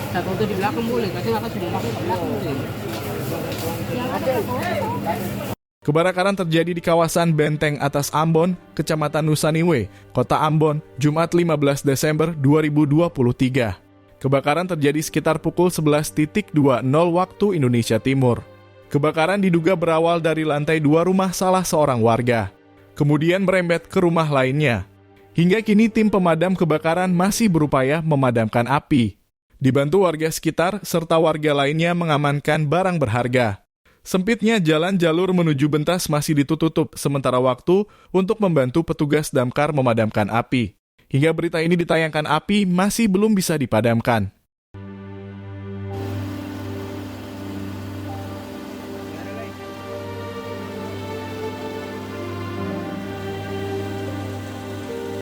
Satu di belakang boleh, kasi kakak sudah pakai ke belakang boleh. Kebakaran terjadi di kawasan Benteng Atas Ambon, Kecamatan Nusaniwe, Kota Ambon, Jumat 15 Desember 2023. Kebakaran terjadi sekitar pukul 11.20 waktu Indonesia Timur. Kebakaran diduga berawal dari lantai 2 rumah salah seorang warga, kemudian merembet ke rumah lainnya. Hingga kini tim pemadam kebakaran masih berupaya memadamkan api. Dibantu warga sekitar serta warga lainnya mengamankan barang berharga. Sempitnya jalan jalur menuju Bentas masih ditutup sementara waktu untuk membantu petugas damkar memadamkan api. Hingga berita ini ditayangkan api masih belum bisa dipadamkan.